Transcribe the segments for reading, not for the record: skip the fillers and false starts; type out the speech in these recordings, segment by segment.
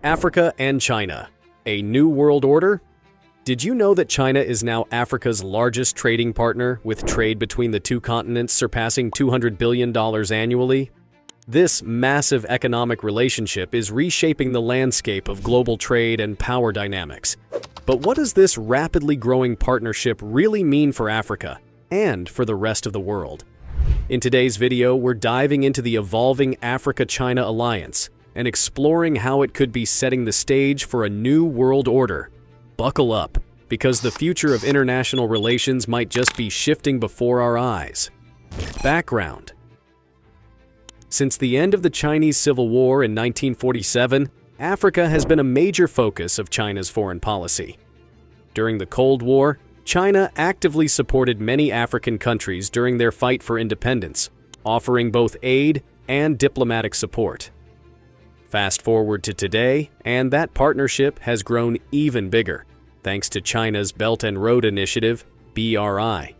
Africa and China. A new world order? Did you know that China is now Africa's largest trading partner, with trade between the two continents surpassing $200 billion annually? This massive economic relationship is reshaping the landscape of global trade and power dynamics. But what does this rapidly growing partnership really mean for Africa and for the rest of the world? In today's video, we're diving into the evolving Africa-China alliance and exploring how it could be setting the stage for a new world order. Buckle up, because the future of international relations might just be shifting before our eyes. Background. Since the end of the Chinese Civil War in 1947, Africa has been a major focus of China's foreign policy. During the Cold War, China actively supported many African countries during their fight for independence, offering both aid and diplomatic support. Fast forward to today, and that partnership has grown even bigger, thanks to China's Belt and Road Initiative, BRI.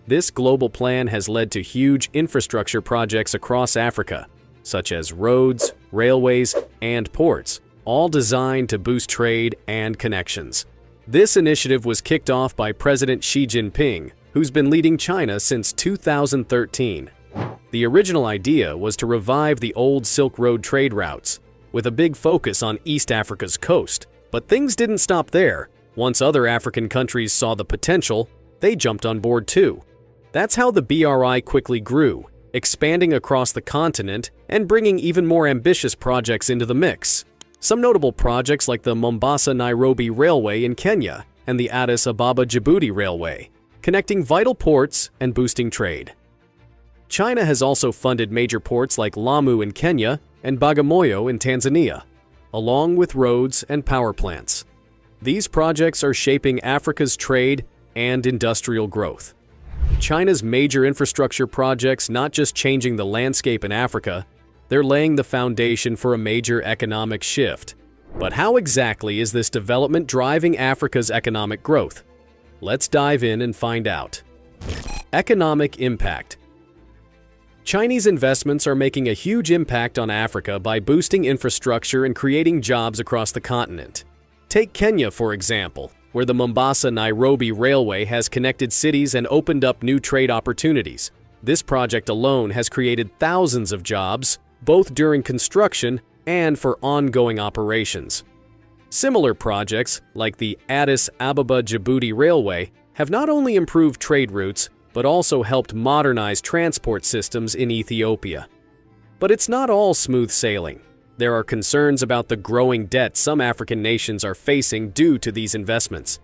This global plan has led to huge infrastructure projects across Africa, such as roads, railways, and ports, all designed to boost trade and connections. This initiative was kicked off by President Xi Jinping, who's been leading China since 2013. The original idea was to revive the old Silk Road trade routes, with a big focus on East Africa's coast. But things didn't stop there. Once other African countries saw the potential, they jumped on board too. That's how the BRI quickly grew, expanding across the continent and bringing even more ambitious projects into the mix. Some notable projects like the Mombasa-Nairobi Railway in Kenya and the Addis Ababa-Djibouti Railway, connecting vital ports and boosting trade. China has also funded major ports like Lamu in Kenya and Bagamoyo in Tanzania, along with roads and power plants. These projects are shaping Africa's trade and industrial growth. China's major infrastructure projects not just changing the landscape in Africa, they're laying the foundation for a major economic shift. But how exactly is this development driving Africa's economic growth? Let's dive in and find out. Economic impact. Chinese investments are making a huge impact on Africa by boosting infrastructure and creating jobs across the continent. Take Kenya, for example, where the Mombasa-Nairobi Railway has connected cities and opened up new trade opportunities. This project alone has created thousands of jobs, both during construction and for ongoing operations. Similar projects, like the Addis Ababa-Djibouti Railway, have not only improved trade routes, but also helped modernize transport systems in Ethiopia. But it's not all smooth sailing. There are concerns about the growing debt some African nations are facing due to these investments.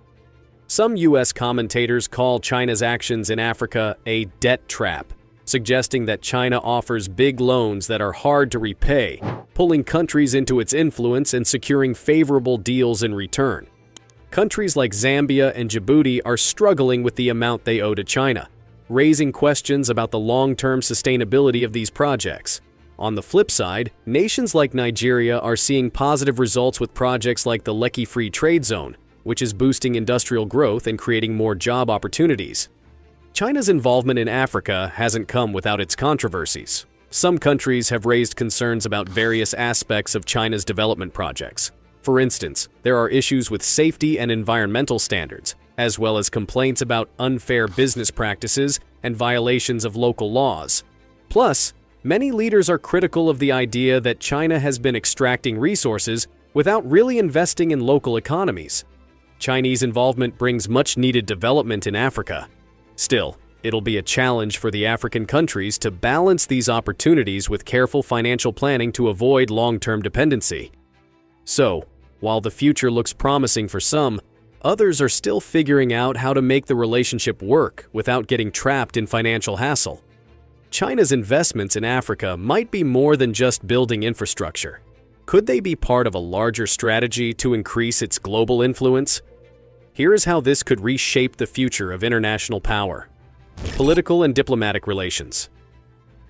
Some U.S. commentators call China's actions in Africa a debt trap, suggesting that China offers big loans that are hard to repay, pulling countries into its influence and securing favorable deals in return. Countries like Zambia and Djibouti are struggling with the amount they owe to China, raising questions about the long-term sustainability of these projects. On the flip side, nations like Nigeria are seeing positive results with projects like the Lekki Free Trade Zone, which is boosting industrial growth and creating more job opportunities. China's involvement in Africa hasn't come without its controversies. Some countries have raised concerns about various aspects of China's development projects. For instance, there are issues with safety and environmental standards, as well as complaints about unfair business practices and violations of local laws. Plus, many leaders are critical of the idea that China has been extracting resources without really investing in local economies. Chinese involvement brings much-needed development in Africa. Still, it'll be a challenge for the African countries to balance these opportunities with careful financial planning to avoid long-term dependency. So, while the future looks promising for some, others are still figuring out how to make the relationship work without getting trapped in financial hassle. China's investments in Africa might be more than just building infrastructure. Could they be part of a larger strategy to increase its global influence? Here is how this could reshape the future of international power. Political and diplomatic relations.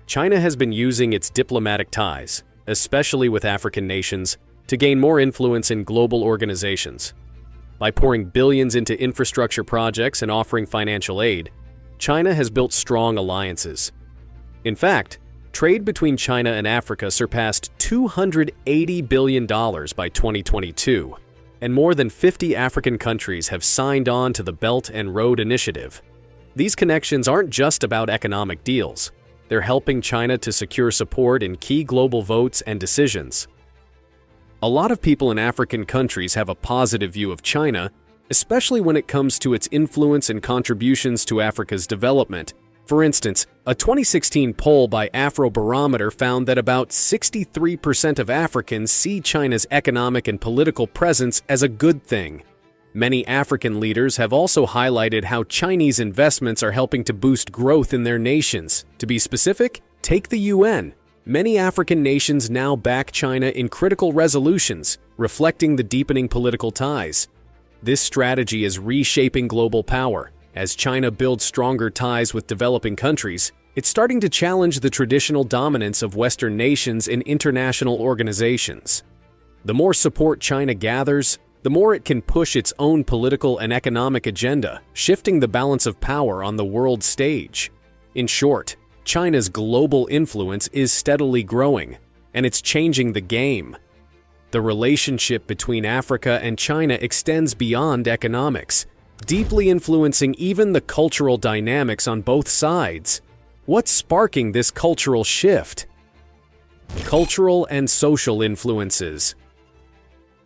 China has been using its diplomatic ties, especially with African nations, to gain more influence in global organizations. By pouring billions into infrastructure projects and offering financial aid, China has built strong alliances. In fact, Trade between China and Africa surpassed $280 billion by 2022, and more than 50 African countries have signed on to the Belt and Road Initiative. These connections aren't just about economic deals. They're helping China to secure support in key global votes and decisions. A lot of people in African countries have a positive view of China, especially when it comes to its influence and contributions to Africa's development. For instance, a 2016 poll by Afrobarometer found that about 63% of Africans see China's economic and political presence as a good thing. Many African leaders have also highlighted how Chinese investments are helping to boost growth in their nations. To be specific, take the UN. Many African nations now back China in critical resolutions, reflecting the deepening political ties. This strategy is reshaping global power. As China builds stronger ties with developing countries, it's starting to challenge the traditional dominance of Western nations in international organizations. The more support China gathers, the more it can push its own political and economic agenda, shifting the balance of power on the world stage. In short, China's global influence is steadily growing, and it's changing the game. The relationship between Africa and China extends beyond economics, deeply influencing even the cultural dynamics on both sides. What's sparking this cultural shift? Cultural and social influences.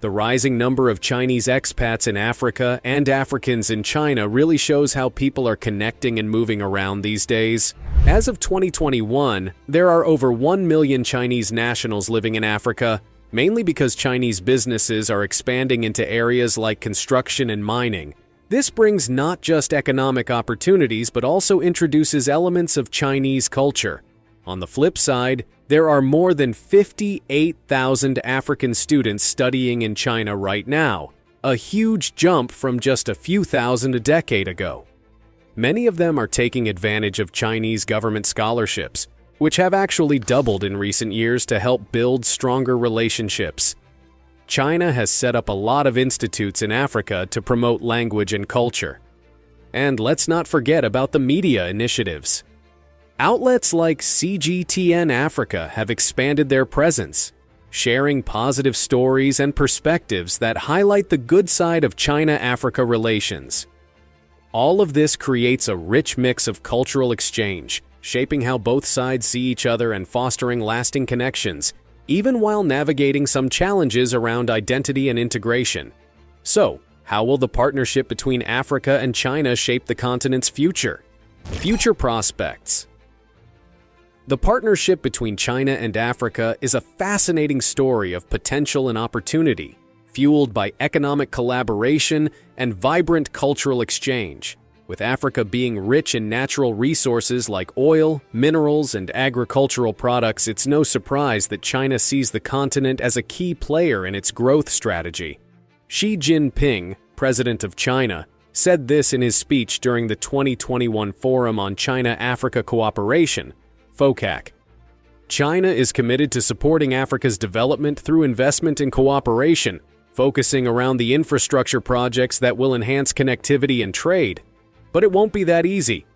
The rising number of Chinese expats in Africa and Africans in China really shows how people are connecting and moving around these days. As of 2021, there are over 1 million Chinese nationals living in Africa, mainly because Chinese businesses are expanding into areas like construction and mining. This brings not just economic opportunities, but also introduces elements of Chinese culture. On the flip side, there are more than 58,000 African students studying in China right now, a huge jump from just a few thousand a decade ago. Many of them are taking advantage of Chinese government scholarships, which have actually doubled in recent years to help build stronger relationships. China has set up a lot of institutes in Africa to promote language and culture. And let's not forget about the media initiatives. Outlets like CGTN Africa have expanded their presence, sharing positive stories and perspectives that highlight the good side of China-Africa relations. All of this creates a rich mix of cultural exchange, shaping how both sides see each other and fostering lasting connections, even while navigating some challenges around identity and integration. So, how will the partnership between Africa and China shape the continent's future? Future prospects. The partnership between China and Africa is a fascinating story of potential and opportunity, fueled by economic collaboration and vibrant cultural exchange. With Africa being rich in natural resources like oil, minerals, and agricultural products, it's no surprise that China sees the continent as a key player in its growth strategy. Xi Jinping, president of China, said this in his speech during the 2021 Forum on China-Africa Cooperation, FOCAC. China is committed to supporting Africa's development through investment and cooperation, focusing around the infrastructure projects that will enhance connectivity and trade. But it won't be that easy.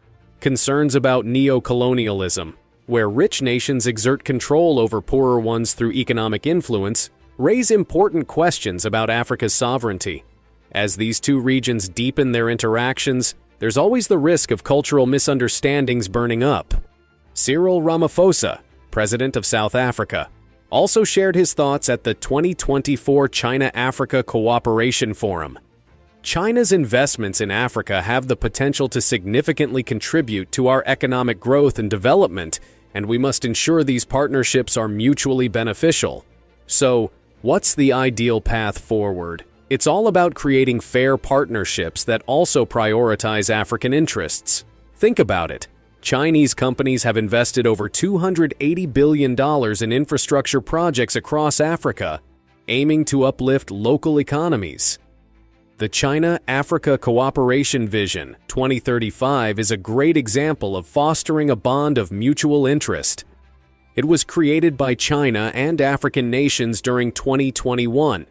Concerns about neo-colonialism, where rich nations exert control over poorer ones through economic influence, raise important questions about Africa's sovereignty. As these two regions deepen their interactions, there's always the risk of cultural misunderstandings burning up. Cyril Ramaphosa, president of South Africa, also shared his thoughts at the 2024 China-Africa Cooperation Forum. China's investments in Africa have the potential to significantly contribute to our economic growth and development, and we must ensure these partnerships are mutually beneficial. So, what's the ideal path forward? It's all about creating fair partnerships that also prioritize African interests. Think about it. Chinese companies have invested over $280 billion in infrastructure projects across Africa, aiming to uplift local economies. The China-Africa Cooperation Vision 2035 is a great example of fostering a bond of mutual interest. It was created by China and African nations during 2021.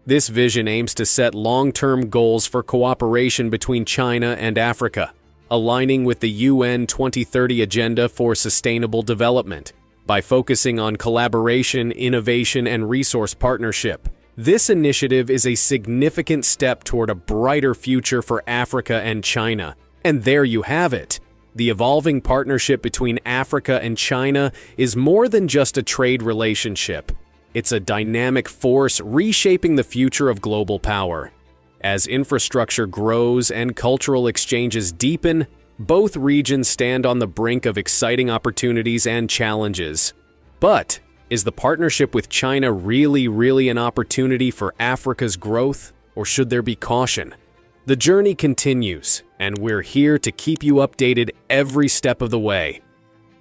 This vision aims to set long-term goals for cooperation between China and Africa, aligning with the UN 2030 Agenda for Sustainable Development. by focusing on collaboration, innovation, and resource partnership. This initiative is a significant step toward a brighter future for Africa and China. And there you have it. The evolving partnership between Africa and China is more than just a trade relationship. It's a dynamic force reshaping the future of global power. As infrastructure grows and cultural exchanges deepen, both regions stand on the brink of exciting opportunities and challenges. But is the partnership with China really an opportunity for Africa's growth, or should there be caution? The journey continues, and we're here to keep you updated every step of the way.